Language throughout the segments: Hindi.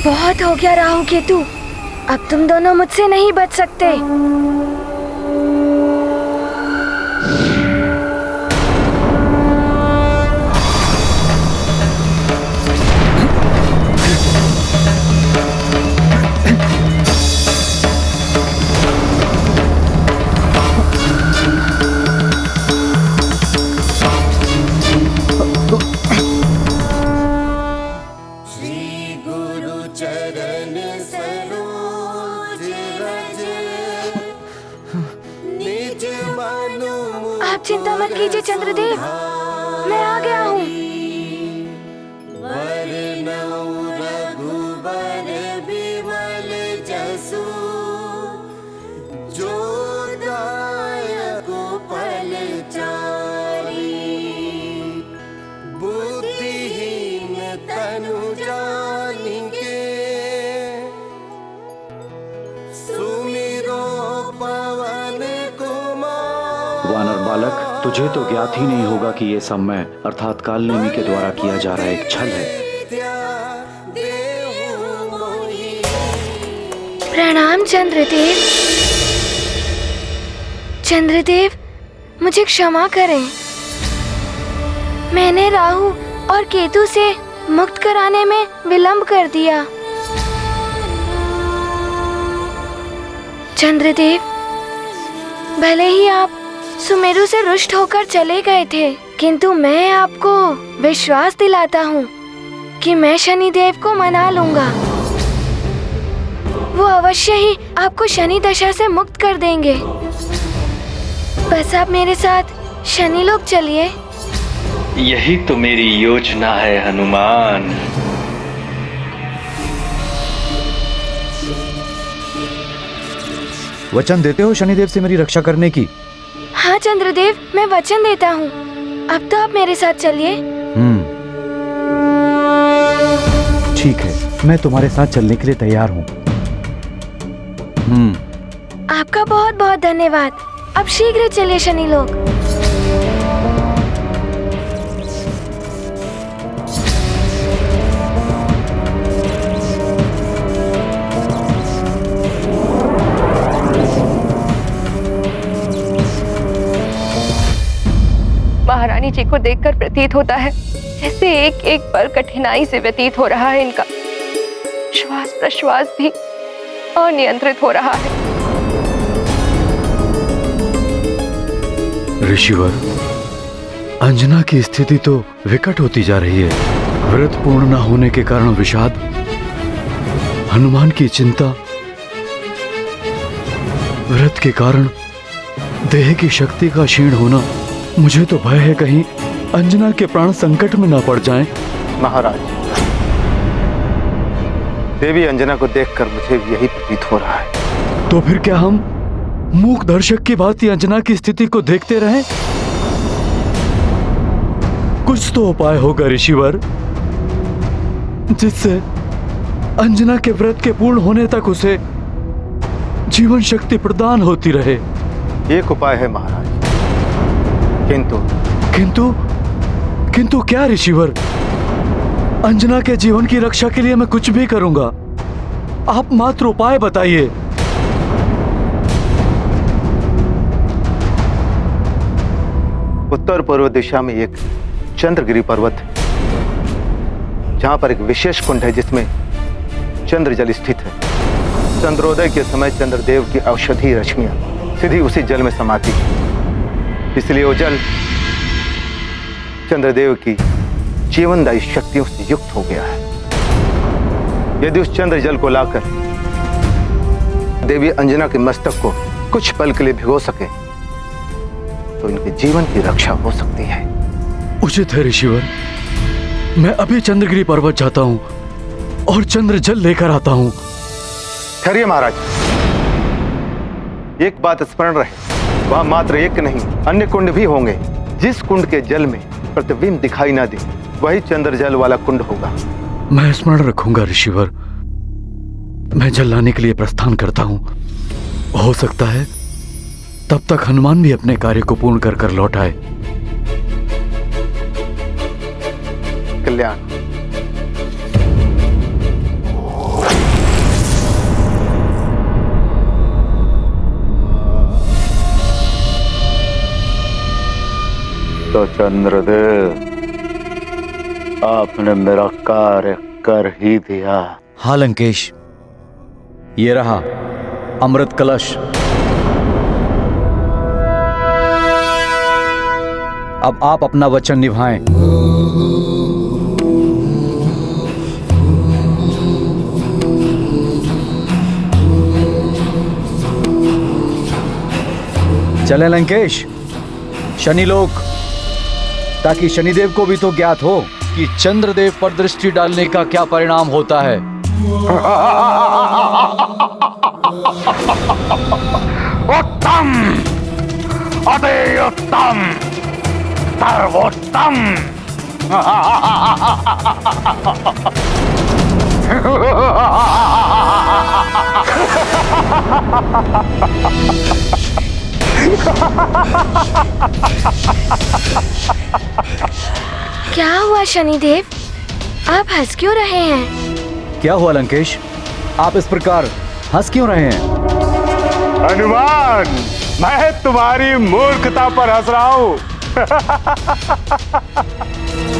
बहुत हो गया राहु केतु, अब तुम दोनों मुझसे नहीं बच सकते। आप चिंता मत कीजिए चंद्रदेव, मैं आ गया हूँ। वानर बालक, तुझे तो ज्ञात ही नहीं होगा कि ये समय अर्थात कालनेमी के द्वारा किया जा रहा एक छल है। प्रणाम चंद्रदेव। चंद्रदेव, मुझे क्षमा करें, मैंने राहु और केतु से मुक्त कराने में विलंब कर दिया। चंद्रदेव, भले ही आप सुमेरु से रुष्ट होकर चले गए थे, किंतु मैं आपको विश्वास दिलाता हूँ कि मैं शनिदेव को मना लूंगा। वो अवश्य ही आपको शनि दशा से मुक्त कर देंगे। बस आप मेरे साथ शनि लोक चलिए। यही तो मेरी योजना है हनुमान। वचन देते हो शनिदेव से मेरी रक्षा करने की? हाँ चंद्रदेव, मैं वचन देता हूँ। अब तो आप मेरे साथ चलिए। ठीक है, मैं तुम्हारे साथ चलने के लिए तैयार हूँ। आपका बहुत बहुत धन्यवाद। अब शीघ्र चलिए शनि लोक। महारानी जी को देखकर प्रतीत होता है जैसे एक एक पल कठिनाई से व्यतीत हो रहा है इनका। श्वास प्रश्वास भी अनियंत्रित हो रहा है। ऋषिवर, अंजना की स्थिति तो विकट होती जा रही है। व्रत पूर्ण न होने के कारण विषाद, हनुमान की चिंता, व्रत के कारण देह की शक्ति का क्षीण होना। मुझे तो भय है कहीं अंजना के प्राण संकट में ना पड़ जाएं। महाराज, देवी अंजना को देखकर मुझे यही प्रतीत हो रहा है। तो फिर क्या हम मूक दर्शक की भांति अंजना की स्थिति को देखते रहें? कुछ तो उपाय होगा ऋषिवर, जिससे अंजना के व्रत के पूर्ण होने तक उसे जीवन शक्ति प्रदान होती रहे। एक उपाय है महाराज, किंतु क्या ऋषिवर? अंजना के जीवन की रक्षा के लिए मैं कुछ भी करूंगा, आप मात्र उपाय बताइए। उत्तर पूर्व दिशा में एक चंद्रगिरी पर्वत है, जहां पर एक विशेष कुंड है जिसमें चंद्रजल स्थित है। चंद्रोदय के समय चंद्रदेव की औषधि रश्मियां सीधी उसी जल में समाती है, इसलिए वो जल चंद्रदेव की जीवनदायी शक्तियों से युक्त हो गया है। यदि उस चंद्र जल को लाकर देवी अंजना के मस्तक को कुछ पल के लिए भिगो सके तो इनके जीवन की रक्षा हो सकती है। उचित है ऋषिवर, मैं अभी चंद्रगिरी पर्वत जाता हूँ और चंद्र जल लेकर आता हूँ। ठहरिए महाराज, एक बात स्मरण रहे, वहां मात्र एक नहीं अन्य कुंड भी होंगे। जिस कुंड के जल में प्रतिबिंब दिखाई ना दे वही चंद्र जल वाला कुंड होगा। मैं स्मरण रखूंगा ऋषिवर। मैं जल लाने के लिए प्रस्थान करता हूँ। हो सकता है तब तक हनुमान भी अपने कार्य को पूर्ण कर कर लौट आए। कल्याण। तो चंद्रदेव, आपने मेरा कार्य कर ही दिया। हाँ लंकेश, ये रहा अमृत कलश। अब आप अपना वचन निभाएं। चले लंकेश, शनिलोक, ताकि शनिदेव को भी तो ज्ञात हो कि चंद्रदेव पर दृष्टि डालने का क्या परिणाम होता है। उत्तम, अति उत्तम, सर्वोत्तम। क्या हुआ शनिदेव, आप हंस क्यों रहे हैं? क्या हुआ लंकेश, आप इस प्रकार हंस क्यों रहे हैं? हनुमान, मैं तुम्हारी मूर्खता पर हंस रहा हूं।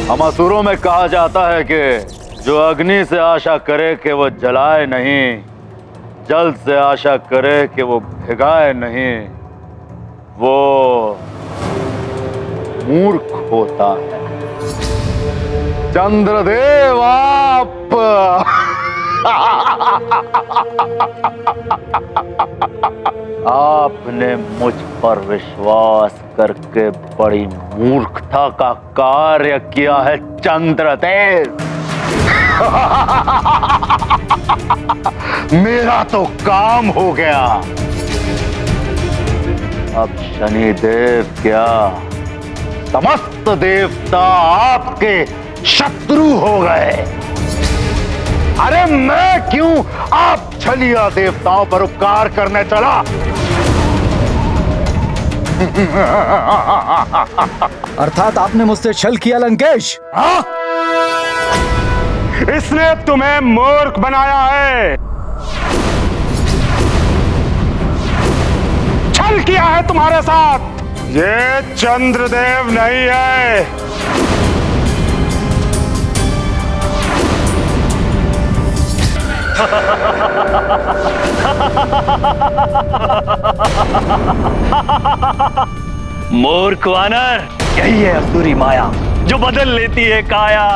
हम असुरों में कहा जाता है कि जो अग्नि से आशा करे कि वो जलाए नहीं, जल से आशा करे कि वो भिगाए नहीं, वो मूर्ख होता है। चंद्रदेव, आप आपने मुझ पर विश्वास करके बड़ी मूर्खता का कार्य किया है चंद्रदेव। मेरा तो काम हो गया। अब शनिदेव क्या, समस्त देवता आपके शत्रु हो गए। अरे मैं क्यों आप छलिया देवताओं पर उपकार करने चला? अर्थात आपने मुझसे छल किया लंकेश। हाँ? इसने तुम्हें मूर्ख बनाया है, छल किया है तुम्हारे साथ। ये चंद्रदेव नहीं है। मूर्ख वानर, यही है असुरी माया जो बदल लेती है काया।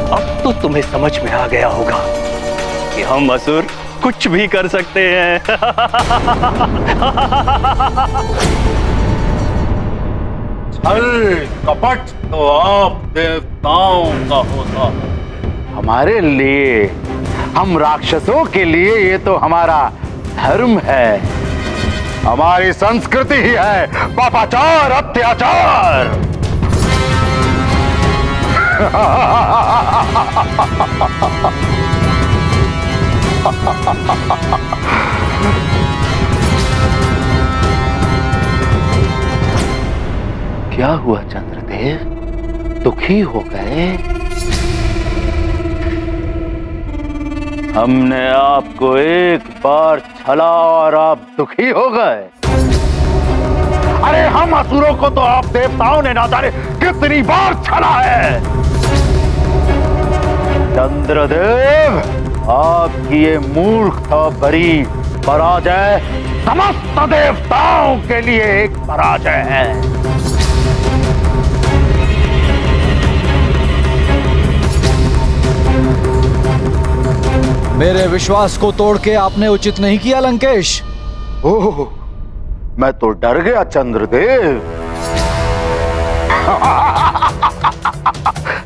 अब तो तुम्हें समझ में आ गया होगा कि हम असुर कुछ भी कर सकते हैं। छल कपट तो आप देवताओं का होता है। हमारे लिए, हम राक्षसों के लिए ये तो हमारा धर्म है, हमारी संस्कृति ही है पापाचार, अत्याचार। क्या हुआ चंद्रदेव, दुखी हो गए? हमने आपको एक बार छला और आप दुखी हो गए? अरे हम असुरों को तो आप देवताओं ने ना जाने कितनी बार छला है। चंद्रदेव, आपकी ये मूर्खता भरी पराजय समस्त देवताओं के लिए एक पराजय है। मेरे विश्वास को तोड़ के आपने उचित नहीं किया लंकेश। ओह, मैं तो डर गया चंद्रदेव।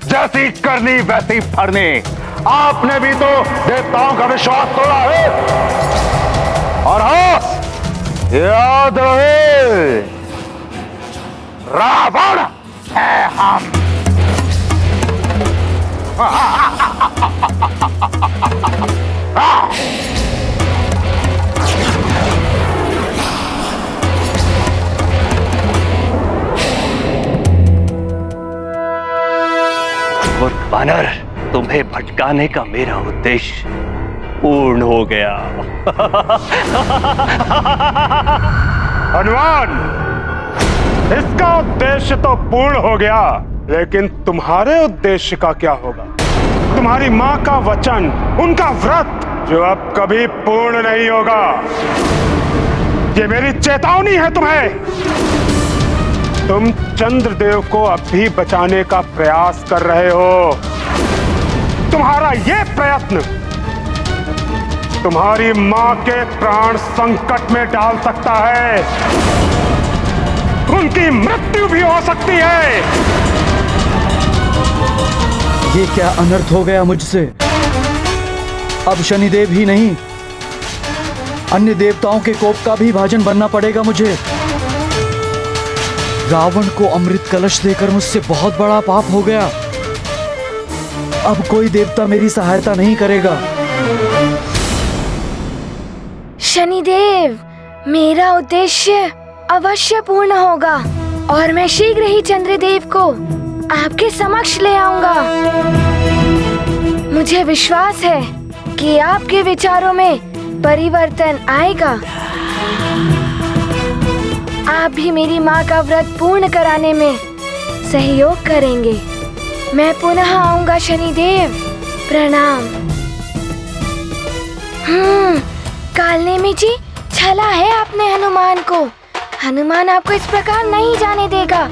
जैसी करनी वैसी फरनी, आपने भी तो देवताओं का विश्वास तोड़ा है। और हाँ, याद रहे, रावण है हम। मूर्ख वानर, तुम्हें भटकाने का मेरा उद्देश्य पूर्ण हो गया। हनुमान, इसका उद्देश्य तो पूर्ण हो गया, लेकिन तुम्हारे उद्देश्य का क्या होगा? तुम्हारी माँ का वचन, उनका व्रत, जो अब कभी पूर्ण नहीं होगा। ये मेरी चेतावनी है तुम्हें। तुम चंद्रदेव को अभी बचाने का प्रयास कर रहे हो। तुम्हारा यह प्रयत्न तुम्हारी मां के प्राण संकट में डाल सकता है। उनकी मृत्यु भी हो सकती है। ये क्या अनर्थ हो गया मुझसे? अब शनिदेव ही नहीं, अन्य देवताओं के कोप का भी भाजन बनना पड़ेगा मुझे। रावण को अमृत कलश देकर मुझसे बहुत बड़ा पाप हो गया। अब कोई देवता मेरी सहायता नहीं करेगा। शनिदेव, मेरा उद्देश्य अवश्य पूर्ण होगा और मैं शीघ्र ही चंद्रदेव को आपके समक्ष ले आऊंगा। मुझे विश्वास है कि आपके विचारों में परिवर्तन आएगा। आप भी मेरी माँ का व्रत पूर्ण कराने में सहयोग करेंगे। मैं पुनः आऊंगा शनिदेव। प्रणाम। कालनेमी जी, छला है आपने हनुमान को। हनुमान आपको इस प्रकार नहीं जाने देगा।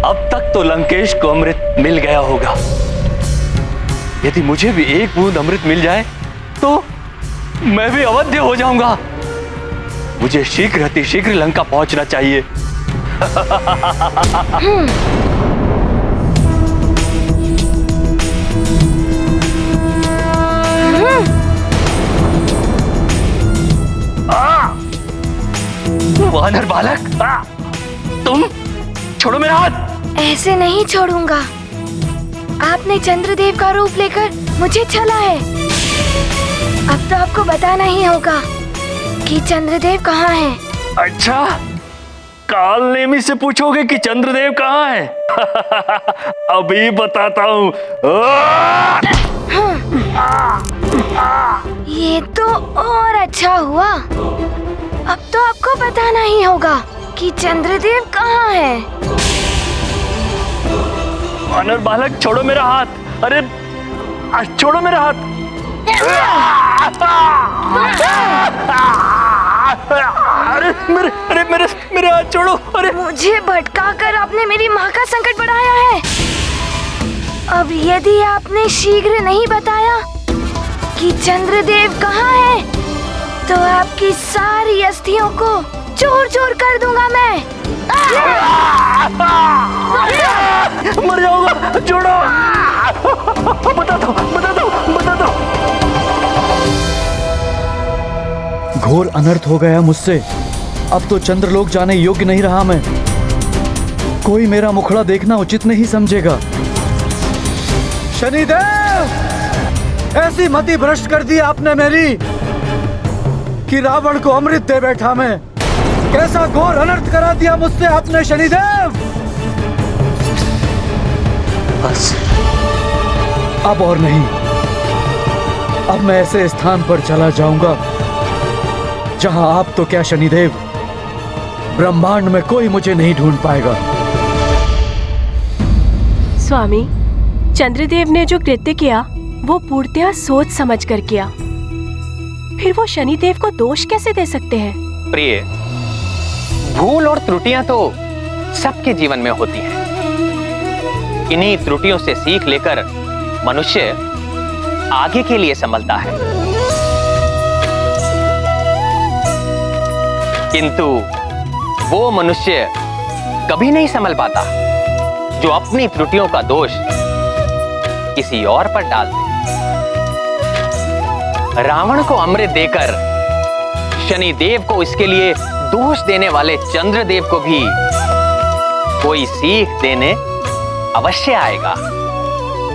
अब तक तो लंकेश को अमृत मिल गया होगा। यदि मुझे भी एक बूंद अमृत मिल जाए तो मैं भी अवध्य हो जाऊंगा। मुझे शीघ्र अतिशीघ्र लंका पहुंचना चाहिए। वानर बालक, तुम छोड़ो मेरा हाथ। ऐसे नहीं छोड़ूंगा। आपने चंद्रदेव का रूप लेकर मुझे छला है। अब तो आपको बताना ही होगा कि चंद्रदेव कहाँ है। अच्छा, कालनेमी से पूछोगे कि चंद्रदेव कहाँ है? अभी बताता हूँ। ये तो और अच्छा हुआ। अब तो आपको बताना ही होगा कि चंद्रदेव कहाँ है। वानर बालक, छोड़ो मेरा हाथ। अरे छोड़ो मेरा हाथ। मेरे हाथ छोड़ो। अरे मुझे भटका कर आपने मेरी माँ का संकट बढ़ाया है। अब यदि आपने शीघ्र नहीं बताया कि चंद्रदेव कहाँ है, तो आपकी सारी अस्थियों को चूर चूर कर दूंगा मैं। मर जाऊंगा। छोड़ो। बता दो, बता दो, बता दो। घोर अनर्थ हो गया मुझसे। अब तो चंद्रलोक जाने योग्य नहीं रहा मैं। कोई मेरा मुखड़ा देखना उचित नहीं समझेगा। शनिदेव, ऐसी मति भ्रष्ट कर दी आपने मेरी कि रावण को अमृत दे बैठा मैं। कैसा घोर अनर्थ करा दिया मुझसे आपने शनिदेव। बस अब और नहीं। अब मैं ऐसे स्थान पर चला जाऊंगा जहां आप तो क्या शनिदेव, ब्रह्मांड में कोई मुझे नहीं ढूंढ पाएगा। स्वामी, चंद्रदेव ने जो कृत्य किया वो पूर्णतया सोच समझ कर किया। फिर वो शनिदेव को दोष कैसे दे सकते हैं? प्रिय, भूल और त्रुटियां तो सबके जीवन में होती हैं। इन्हीं त्रुटियों से सीख लेकर मनुष्य आगे के लिए संभलता है। किंतु वो मनुष्य कभी नहीं संभल पाता जो अपनी त्रुटियों का दोष किसी और पर डाल दे। रावण को अमृत देकर शनिदेव को इसके लिए दोष देने वाले चंद्रदेव को भी कोई सीख देने अवश्य आएगा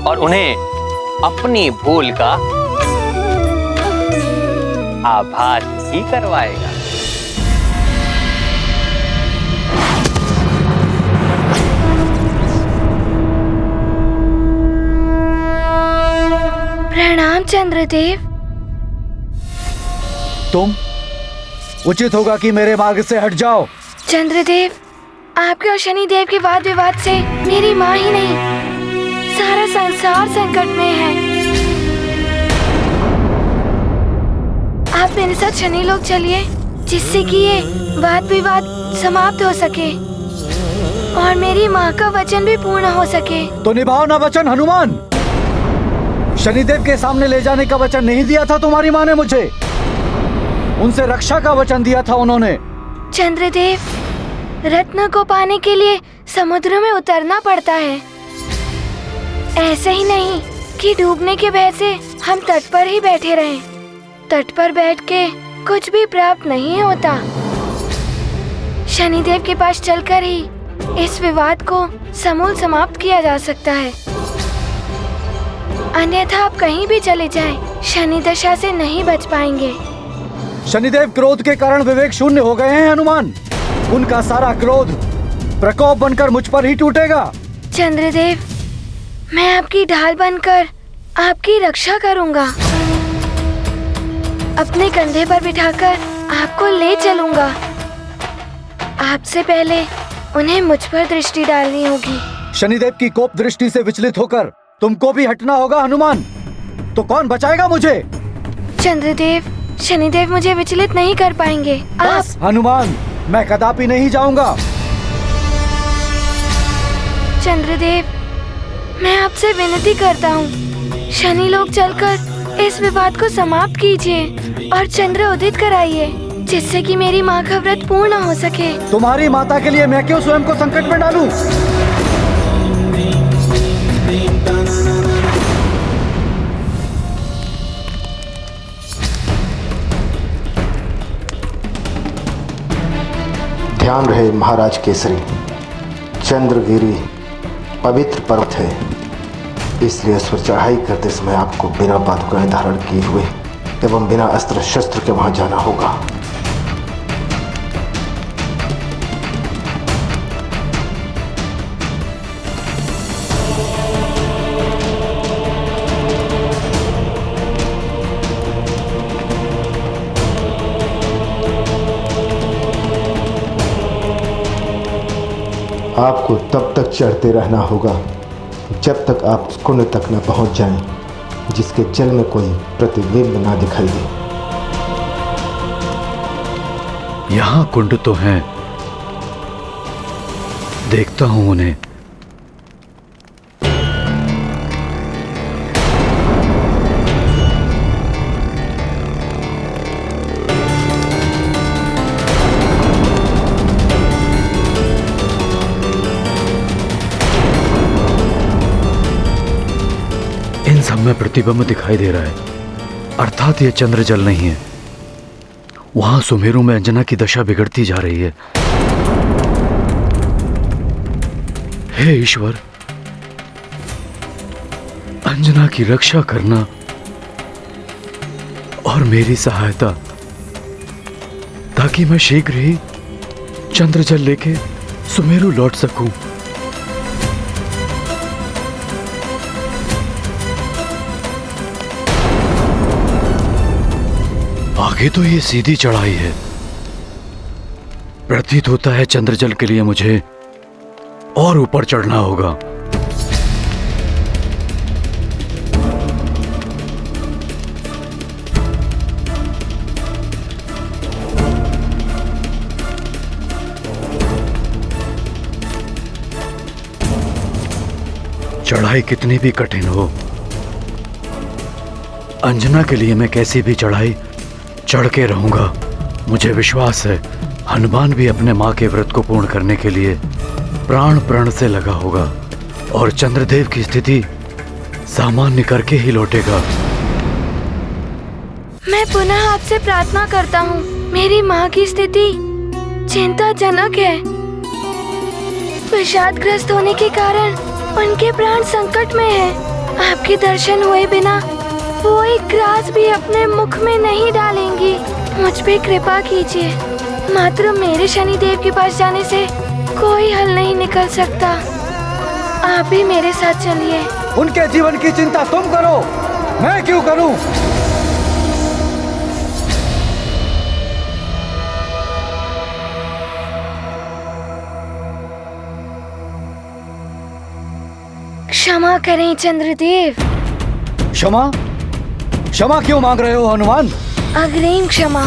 और उन्हें अपनी भूल का आभास ही करवाएगा। प्रणाम चंद्रदेव। तुम उचित होगा कि मेरे मार्ग से हट जाओ। चंद्रदेव, आपके और शनिदेव के वाद विवाद से मेरी माँ ही नहीं, सारा संसार संकट में है। आप मेरे साथ शनि लोक चलिए, जिससे कि ये वाद विवाद समाप्त हो सके और मेरी माँ का वचन भी पूर्ण हो सके। तो निभाओ ना वचन हनुमान। शनिदेव के सामने ले जाने का वचन नहीं दिया था तुम्हारी माँ ने मुझे, उनसे रक्षा का वचन दिया था उन्होंने। चंद्रदेव, रत्न को पाने के लिए समुद्र में उतरना पड़ता है, ऐसे ही नहीं कि डूबने के भय से हम तट पर ही बैठे रहें। तट पर बैठ के कुछ भी प्राप्त नहीं होता। शनिदेव के पास चलकर ही इस विवाद को समूल समाप्त किया जा सकता है, अन्यथा आप कहीं भी चले जाएं, शनि दशा से नहीं बच पाएंगे। शनिदेव क्रोध के कारण विवेक शून्य हो गए हैं हनुमान। उनका सारा क्रोध प्रकोप बनकर मुझ पर ही टूटेगा। चंद्रदेव, मैं आपकी ढाल बनकर आपकी रक्षा करूंगा। अपने कंधे पर बिठाकर आपको ले चलूंगा। आपसे पहले उन्हें मुझ पर दृष्टि डालनी होगी। शनिदेव की कोप दृष्टि से विचलित होकर तुमको भी हटना होगा हनुमान। तो कौन बचाएगा मुझे? चंद्रदेव, शनिदेव मुझे विचलित नहीं कर पाएंगे। बस हनुमान, मैं कदापि नहीं जाऊंगा। चंद्रदेव, मैं आपसे विनती करता हूँ, शनि लोक चलकर इस विवाद को समाप्त कीजिए और चंद्र उदित कराइए, जिससे कि मेरी माँ का व्रत पूर्ण हो सके। तुम्हारी माता के लिए मैं क्यों स्वयं को संकट में डालूं? ध्यान रहे महाराज केसरी, चंद्रगिरी पवित्र पर्वत है, इसलिए इस पर चढ़ाई करते समय आपको बिना पादुकाएं धारण किए हुए एवं बिना अस्त्र शस्त्र के वहां जाना होगा। आपको तब तक चढ़ते रहना होगा जब तक आप कुंड तक न पहुंच जाएं, जिसके जल में कोई प्रतिबिंब ना दिखाई दे। यहाँ कुंड तो हैं, देखता हूँ उन्हें। इन सब में प्रतिबिंब दिखाई दे रहा है, अर्थात ये चंद्र जल नहीं है। वहां सुमेरु में अंजना की दशा बिगड़ती जा रही है। हे ईश्वर, अंजना की रक्षा करना और मेरी सहायता, ताकि मैं शीघ्र ही चंद्र जल लेके सुमेरु लौट सकूं। आगे तो ये सीधी चढ़ाई है, प्रतीत होता है चंद्रजल के लिए मुझे और ऊपर चढ़ना होगा। चढ़ाई कितनी भी कठिन हो, अंजना के लिए मैं कैसी भी चढ़ाई चढ़ के रहूंगा। मुझे विश्वास है हनुमान भी अपने माँ के व्रत को पूर्ण करने के लिए प्राण प्रण से लगा होगा और चंद्रदेव की स्थिति सामान्य करके ही लौटेगा। मैं पुनः आपसे प्रार्थना करता हूँ, मेरी माँ की स्थिति चिंताजनक है। विषादग्रस्त होने के कारण उनके प्राण संकट में है। आपके दर्शन हुए बिना वो एक ग्रास भी अपने मुख में नहीं डालेंगी। मुझ पे कृपा कीजिए, मात्र मेरे शनिदेव के पास जाने से कोई हल नहीं निकल सकता। आप भी मेरे साथ चलिए। उनके जीवन की चिंता तुम करो, मैं क्यों करूं? क्षमा करें चंद्रदेव। क्षमा? क्षमा क्यों मांग रहे हो हनुमान? अग्रिम क्षमा।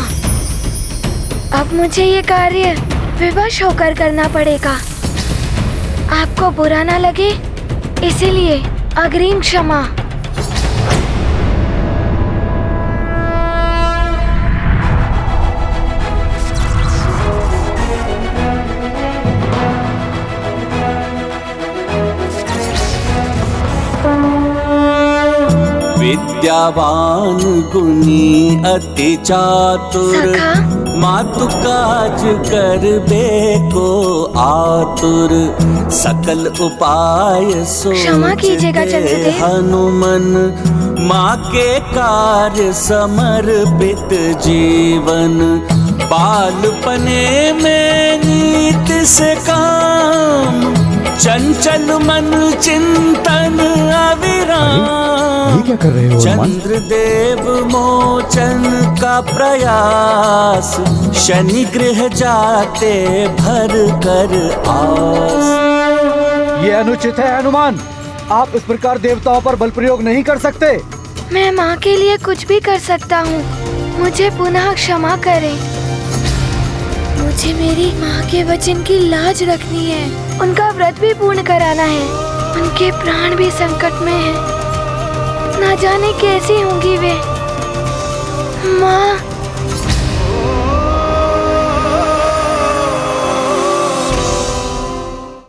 अब मुझे ये कार्य विवश होकर करना पड़ेगा। आपको बुरा ना लगे, इसीलिए अग्रिम क्षमा। विद्यावान गुणी अति चातुर, सखा? मातु काज करबे को आतुर, सकल उपाय क्षमा कीजिएगा चंद्रदेव। हनुमन, माँ के कार्य समर्पित जीवन, बालपने में नीत से काम, चंचल मन चिंतन अविराम। ये क्या कर रहे हो हनुमान? चंद्रदेव मोचन का प्रयास, शनि गृह जाते भर कर आस। ये अनुचित है हनुमान। आप इस प्रकार देवताओं पर बल प्रयोग नहीं कर सकते। मैं माँ के लिए कुछ भी कर सकता हूँ। मुझे पुनः क्षमा करें। मुझे मेरी माँ के वचन की लाज रखनी है। उनका व्रत भी पूर्ण कराना है। उनके प्राण भी संकट में हैं। ना जाने कैसी होंगी वे। माँ,